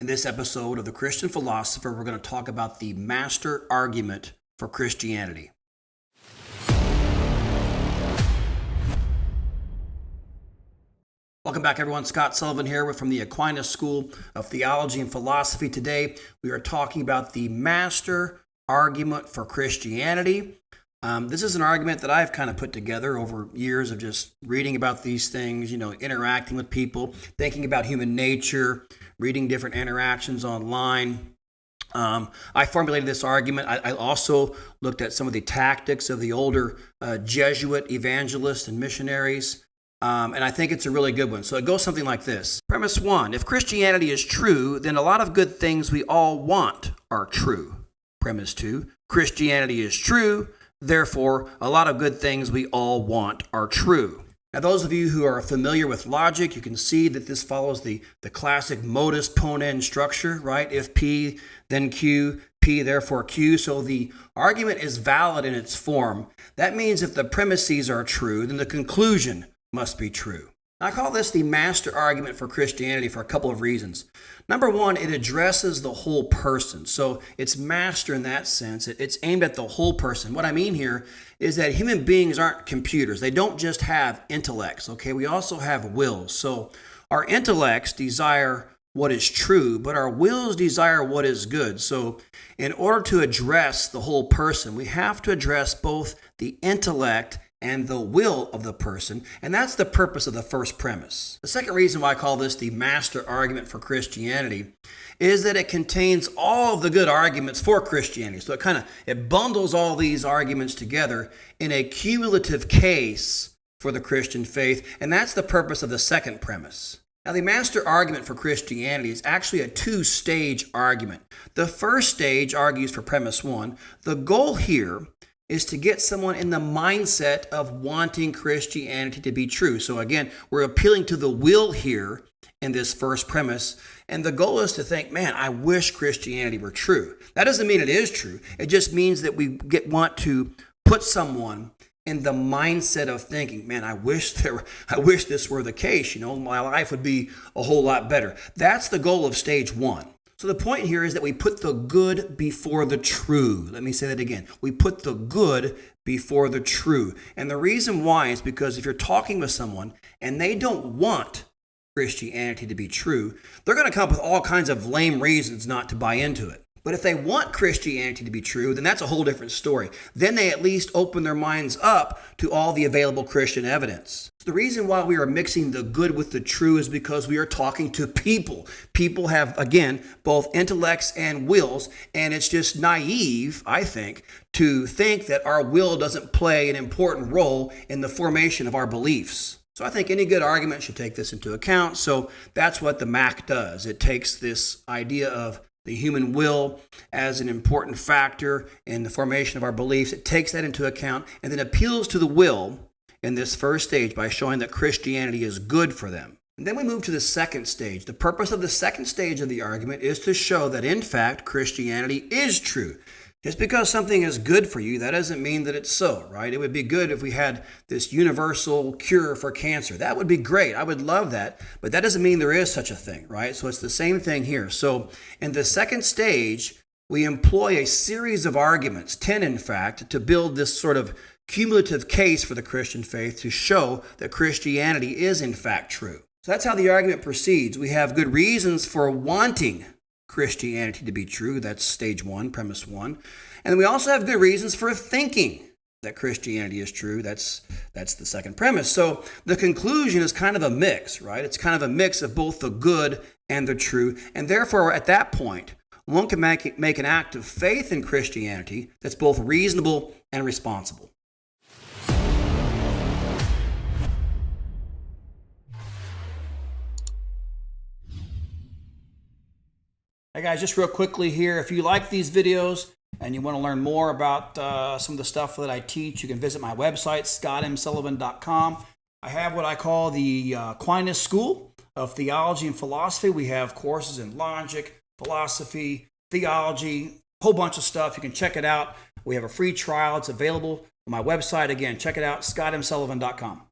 this episode of the Christian Philosopher, we're going to talk about the master argument for Christianity. Welcome back, everyone. Scott Sullivan here from the Aquinas School of Theology and Philosophy. Today, we are talking about the master argument for Christianity. This is an argument that I've kind of put together over years of just reading about these things, interacting with people, thinking about human nature, reading different interactions online. I formulated this argument. I also looked at some of the tactics of the older Jesuit evangelists and missionaries. And I think it's a really good one. So it goes something like this. Premise 1, if Christianity is true, then a lot of good things we all want are true. Premise 2, Christianity is true, therefore a lot of good things we all want are true. Now, those of you who are familiar with logic, you can see that this follows the classic modus ponens structure, right? If P, then Q, P, therefore Q. So the argument is valid in its form. That means if the premises are true, then the conclusion must be true. I call this the master argument for Christianity for a couple of reasons. Number one, it addresses the whole person. So it's master in that sense. It's aimed at the whole person. What I mean here is that human beings aren't computers. They don't just have intellects, okay? We also have wills. So our intellects desire what is true, but our wills desire what is good. So in order to address the whole person, we have to address both the intellect and the will of the person, and that's the purpose of the first premise. The second reason why I call this the master argument for Christianity is that it contains all of the good arguments for Christianity. So it bundles all these arguments together in a cumulative case for the Christian faith, and that's the purpose of the second premise. Now, the master argument for Christianity is actually a two-stage argument. The first stage argues for premise 1. The goal here is to get someone in the mindset of wanting Christianity to be true. So again, we're appealing to the will here in this first premise. And the goal is to think, man, I wish Christianity were true. That doesn't mean it is true. It just means that we want to put someone in the mindset of thinking, man, I wish this were the case. My life would be a whole lot better. That's the goal of stage 1. So the point here is that we put the good before the true. Let me say that again. We put the good before the true. And the reason why is because if you're talking with someone and they don't want Christianity to be true, they're going to come up with all kinds of lame reasons not to buy into it. But if they want Christianity to be true, then that's a whole different story. Then they at least open their minds up to all the available Christian evidence. The reason why we are mixing the good with the true is because we are talking to people. People have, again, both intellects and wills, and it's just naive, I think, to think that our will doesn't play an important role in the formation of our beliefs. So I think any good argument should take this into account. So that's what the MAC does. It takes this idea of the human will as an important factor in the formation of our beliefs. It takes that into account and then appeals to the will in this first stage by showing that Christianity is good for them. And then we move to the second stage. The purpose of the second stage of the argument is to show that, in fact, Christianity is true. Just because something is good for you, that doesn't mean that it's so, right? It would be good if we had this universal cure for cancer. That would be great. I would love that. But that doesn't mean there is such a thing, right? So it's the same thing here. So in the second stage, we employ a series of arguments, 10 in fact, to build this sort of cumulative case for the Christian faith to show that Christianity is in fact true. So that's how the argument proceeds. We have good reasons for wanting Christianity to be true. That's stage 1, premise 1. And we also have good reasons for thinking that Christianity is true. That's the second premise. So the conclusion is kind of a mix, right? It's kind of a mix of both the good and the true. And therefore, at that point, one can make an act of faith in Christianity that's both reasonable and responsible. Hey guys, just real quickly here, if you like these videos and you want to learn more about some of the stuff that I teach, you can visit my website, scottmsullivan.com. I have what I call the Aquinas School of Theology and Philosophy. We have courses in logic, philosophy, theology, a whole bunch of stuff. You can check it out. We have a free trial. It's available on my website. Again, check it out, scottmsullivan.com.